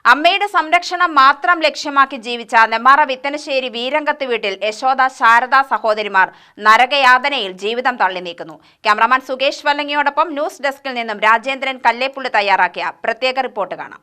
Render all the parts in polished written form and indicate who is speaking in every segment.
Speaker 1: അമ്മയുടെ സംരക്ഷണം മാത്രം ലക്ഷ്യമാക്കി ജീവിച്ച നെമ്മാറ വിത്തനശ്ശേരി വീരങ്കത്ത് വീട്ടിൽ യശോദ ശാരദ സഹോദരിമാർ നരകയാതനയിൽ ജീവിതം തള്ളി നീക്കുന്നു. ക്യാമറാമാൻ സുകേഷ് വല്ലങ്ങിയോടൊപ്പം ന്യൂസ് ഡെസ്കിൽ നിന്നും രാജേന്ദ്രൻ കല്ലേപ്പുള്ളി തയ്യാറാക്കിയ പ്രത്യേക റിപ്പോർട്ട് കാണാം.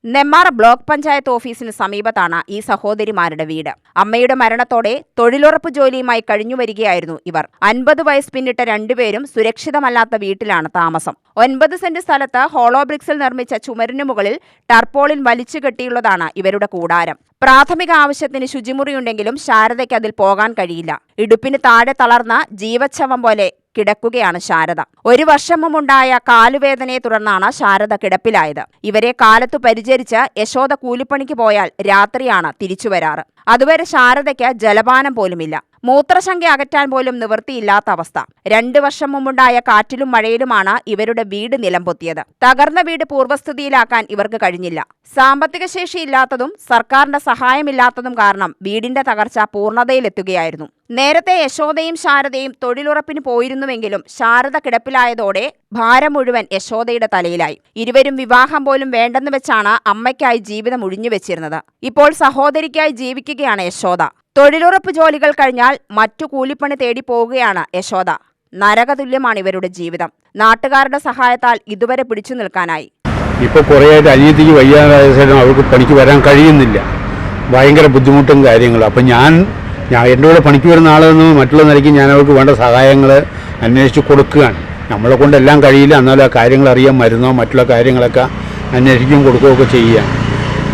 Speaker 1: നെമ്മാറ ബ്ലോക്ക് പഞ്ചായത്ത് ഓഫീസിന് സമീപത്താണ് ഈ സഹോദരിമാരുടെ വീട്. അമ്മയുടെ മരണത്തോടെ തൊഴിലുറപ്പ് ജോലിയുമായി കഴിഞ്ഞുവരികയായിരുന്നു ഇവർ. 50 വയസ്സ് പിന്നിട്ട രണ്ടുപേരും സുരക്ഷിതമല്ലാത്ത വീട്ടിലാണ് താമസം. 9 സെന്റ് സ്ഥലത്ത് ഹോളോ ബ്രിക്സിൽ നിർമ്മിച്ച ചുമരിനു മുകളിൽ ടർപോളിൻ വലിച്ചു കെട്ടിയുള്ളതാണ് ഇവരുടെ കൂടാരം. പ്രാഥമിക ആവശ്യത്തിന് ശുചിമുറിയുണ്ടെങ്കിലും ശാരദയ്ക്ക് അതിൽ പോകാൻ കഴിയില്ല. ഇടുപ്പിന് താഴെ തളർന്ന ജീവച്ഛവം പോലെ കിടക്കുകയാണ് ശാരദ. 1 വർഷം മുമ്പുണ്ടായ കാലുവേദനയെ തുടർന്നാണ് ശാരദ കിടപ്പിലായത്. ഇവരെ കാലത്തു പരിചരിച്ച് യശോദ കൂലിപ്പണിക്ക് പോയാൽ രാത്രിയാണ് തിരിച്ചു വരാറ്. അതുവരെ ശാരദയ്ക്ക് ജലപാനം പോലുമില്ല. മൂത്രശങ്ക അകറ്റാൻ പോലും നിവൃത്തിയില്ലാത്ത അവസ്ഥ. 2 വർഷം മുമ്പുണ്ടായ കാറ്റിലും മഴയിലുമാണ് ഇവരുടെ വീട് നിലംപൊത്തിയത്. തകർന്ന വീട് പൂർവ്വസ്ഥിതിയിലാക്കാൻ ഇവർക്ക് കഴിഞ്ഞില്ല. സാമ്പത്തിക ശേഷി ഇല്ലാത്തതും സർക്കാരിന്റെ സഹായമില്ലാത്തതും കാരണം വീടിന്റെ തകർച്ച പൂർണ്ണതയിലെത്തുകയായിരുന്നു. നേരത്തെ യശോദയും ശാരദയും തൊഴിലുറപ്പിന് പോയിരുന്നുവെങ്കിലും ശാരദ കിടപ്പിലായതോടെ ഭാരം മുഴുവൻ യശോദയുടെ തലയിലായി. ഇരുവരും വിവാഹം പോലും വേണ്ടെന്ന് വെച്ചാണ് അമ്മയ്ക്കായി ജീവിതം ഒഴിഞ്ഞുവെച്ചിരുന്നത്. ഇപ്പോൾ സഹോദരിക്കായി ജീവിക്കുകയാണ് യശോദ. തൊഴിലുറപ്പ് ജോലികൾ കഴിഞ്ഞാൽ മറ്റു കൂലിപ്പണി തേടി പോവുകയാണ് യശോദ. നരകതുല്യമാണ് ഇവരുടെ ജീവിതം. നാട്ടുകാരുടെ സഹായത്താൽ ഇതുവരെ പിടിച്ചു നിൽക്കാനായി.
Speaker 2: ഇപ്പോൾ കുറേയായിട്ട് അനിയത്തിക്ക് വയ്യാതായ ശേഷം അവർക്ക് പണിക്ക് വരാൻ കഴിയുന്നില്ല. ഭയങ്കര ബുദ്ധിമുട്ടും കാര്യങ്ങളും. അപ്പം ഞാൻ എൻ്റെ കൂടെ പണിക്ക് വരുന്ന ആളെന്ന് മറ്റുള്ള നിലയ്ക്ക് ഞാൻ അവർക്ക് വേണ്ട സഹായങ്ങൾ അന്വേഷിച്ച് കൊടുക്കുകയാണ്. നമ്മളെ കൊണ്ടെല്ലാം കഴിയില്ല, എന്നാലും ആ കാര്യങ്ങൾ അറിയാൻ മരുന്നോ മറ്റുള്ള കാര്യങ്ങളൊക്കെ അന്വേഷിക്കുകയും കൊടുക്കുകയൊക്കെ ചെയ്യുകയാണ്.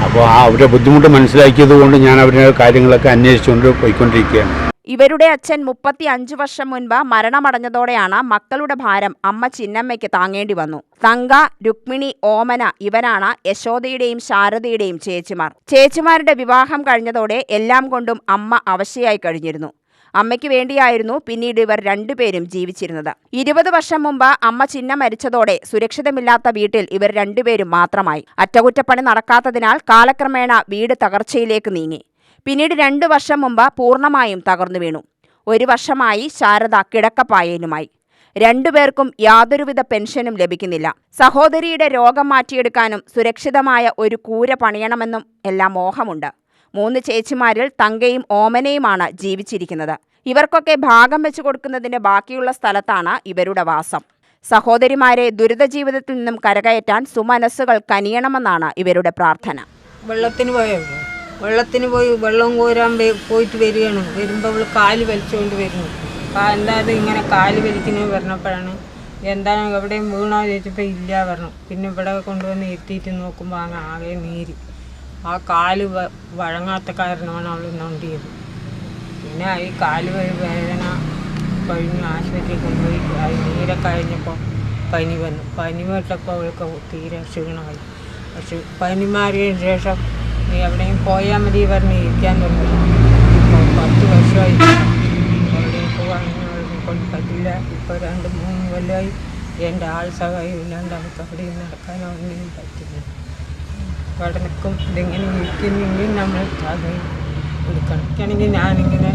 Speaker 2: അപ്പോൾ അവരുടെ ബുദ്ധിമുട്ട് മനസ്സിലാക്കിയത് കൊണ്ട് ഞാൻ അവരുടെ കാര്യങ്ങളൊക്കെ അന്വേഷിച്ചുകൊണ്ട് പോയിക്കൊണ്ടിരിക്കുകയാണ്.
Speaker 1: ഇവരുടെ അച്ഛൻ 35 വർഷം മുൻപ് മരണമടഞ്ഞതോടെയാണ് മക്കളുടെ ഭാരം അമ്മ ചിന്നമ്മയ്ക്ക് താങ്ങേണ്ടി വന്നു. തങ്ക, രുക്മിണി, ഓമന ഇവരാണ് യശോദയുടെയും ശാരദയുടെയും ചേച്ചിമാർ. ചേച്ചിമാരുടെ വിവാഹം കഴിഞ്ഞതോടെ എല്ലാം കൊണ്ടും അമ്മ അവശയായി കഴിഞ്ഞിരുന്നു. അമ്മയ്ക്ക് വേണ്ടിയായിരുന്നു പിന്നീട് ഇവർ രണ്ടുപേരും ജീവിച്ചിരുന്നത്. 20 വർഷം മുമ്പ് അമ്മ ചിന്ന മരിച്ചതോടെ സുരക്ഷിതമില്ലാത്ത വീട്ടിൽ ഇവർ രണ്ടുപേരും മാത്രമായി. അറ്റകുറ്റപ്പണി നടക്കാത്തതിനാൽ കാലക്രമേണ വീട് തകർച്ചയിലേക്ക് നീങ്ങി. പിന്നീട് 2 വർഷം മുമ്പ് പൂർണ്ണമായും തകർന്നു വീണു. 1 വർഷമായി ശാരദ കിടക്കപ്പായയിലുമായി. രണ്ടുപേർക്കും യാതൊരുവിധ പെൻഷനും ലഭിക്കുന്നില്ല. സഹോദരിയുടെ രോഗം മാറ്റിയെടുക്കാനും സുരക്ഷിതമായ ഒരു കൂര പണിയണമെന്നും എല്ലാം മോഹമുണ്ട്. 3 ചേച്ചിമാരിൽ തങ്കയും ഓമനയുമാണ് ജീവിച്ചിരിക്കുന്നത്. ഇവർക്കൊക്കെ ഭാഗം വെച്ചു കൊടുക്കുന്നതിന്റെ ബാക്കിയുള്ള സ്ഥലത്താണ് ഇവരുടെ വാസം. സഹോദരിമാരെ ദുരിത ജീവിതത്തിൽ നിന്നും കരകയറ്റാൻ സുമനസ്സുകൾ കനിയണമെന്നാണ് ഇവരുടെ പ്രാർത്ഥന.
Speaker 3: വെള്ളത്തിന് പോയി വെള്ളം കോരാൻ പോയിട്ട് വരികയാണ്. വരുമ്പോൾ അവൾ കാല് വലിച്ചുകൊണ്ട് വരുന്നു. എന്തായാലും ഇങ്ങനെ കാല് വലിക്കുന്നത് പറഞ്ഞപ്പോഴാണ് എന്താണ് എവിടെയും വീണോ ചോദിച്ചപ്പോൾ ഇല്ല പറഞ്ഞു. പിന്നെ ഇവിടെ കൊണ്ടുവന്ന് എത്തിയിട്ട് നോക്കുമ്പോൾ അങ്ങ് ആകെ നീര്. ആ കാല് വഴങ്ങാത്ത കാരണമാണ് അവൾ നൊണ്ടിയത്. പിന്നെ ഈ കാല് വേദന കഴിഞ്ഞ് ആശുപത്രിയിൽ കൊണ്ടുപോയി നീരൊക്കെ കഴിഞ്ഞപ്പോൾ പനി വന്നു. പനി വിട്ടപ്പോൾ അവൾക്ക് തീരെ ക്ഷീണമായി. പക്ഷെ പനി മാറിയതിന് ശേഷം നീ എവിടെയും പോയാൽ മതി പറഞ്ഞ് ഇരിക്കാൻ തുടങ്ങി. ഇപ്പോൾ 10 വർഷമായി എവിടെയും പോകാൻ കൊണ്ട് പറ്റില്ല. ഇപ്പോൾ 2-3 കൊല്ലമായി എൻ്റെ ആൾ സഹായം ഇല്ലാണ്ട് അവർക്ക് എവിടെയും നടക്കാനോ ഒന്നിനും പറ്റില്ല. അവിടെ നിൽക്കും. ഇതെങ്ങനെ ഇരിക്കുന്നെങ്കിൽ നമ്മൾ സഹായം കൊടുക്കണം. എനിക്കാണെങ്കിൽ ഞാനിങ്ങനെ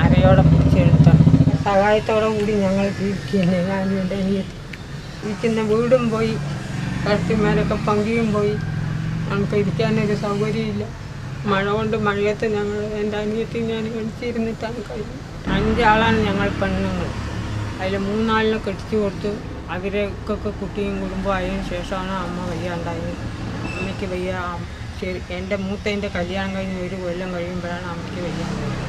Speaker 3: അരയോടെ പിടിച്ചെടുത്താണ്. സഹായത്തോടെ കൂടി ഞങ്ങൾ ജീവിക്കുകയാണ്. ഞാനും എൻ്റെ അനിയത്തി ഇരിക്കുന്ന വീടും പോയി, കടത്തിമാരൊക്കെ പങ്കിയും പോയി. നമുക്ക് ഇരിക്കാനൊരു സൗകര്യമില്ല. മഴ കൊണ്ട് മഴയത്ത് ഞങ്ങൾ എൻ്റെ അനിയത്തി ഞാൻ കഴിച്ചിരുന്നിട്ടാണ് കഴിഞ്ഞു. 5 ആളാണ് ഞങ്ങൾ പെണ്ണുങ്ങൾ. അതിൽ 3 ആളിനെ കെട്ടിച്ചു കൊടുത്തു. അവരൊക്കെ കുട്ടിയും കുടുംബം ആയതിനു ശേഷമാണ് അമ്മ വയ്യാണ്ടായത്. അമ്മയ്ക്ക് വയ്യ. ശരി, എൻ്റെ മൂത്തേൻ്റെ കല്യാണം കഴിഞ്ഞ് 1 കൊല്ലം കഴിയുമ്പോഴാണ് അമ്മയ്ക്ക് വയ്യാണ്ടായത്.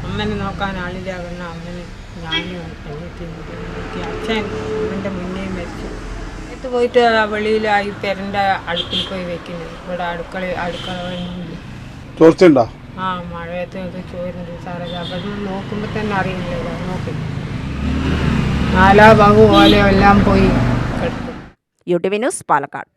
Speaker 3: അമ്മനെ നോക്കാൻ ആളില്ലാകുന്ന അമ്മനെ ഞാനും അനിയത്തി അച്ഛൻ അമ്മൻ്റെ മുന്നേ മരിച്ചു. പോയിട്ട് വെളിയിലായി പെരൻ്റെ അടുപ്പിൽ പോയി വെക്കുന്നത്. ഇവിടെ അടുക്കള ഒന്നുമില്ല. ആ മഴയത്ത് ഇത് ചോരുന്നുണ്ട് സാറേ. അവിടെ നിന്ന് നോക്കുമ്പോൾ തന്നെ അറിയില്ല. നോക്കി നാലാ ഭാഗം പോലെ എല്ലാം പോയി കിടക്കും.
Speaker 1: UTV news, Palakkad.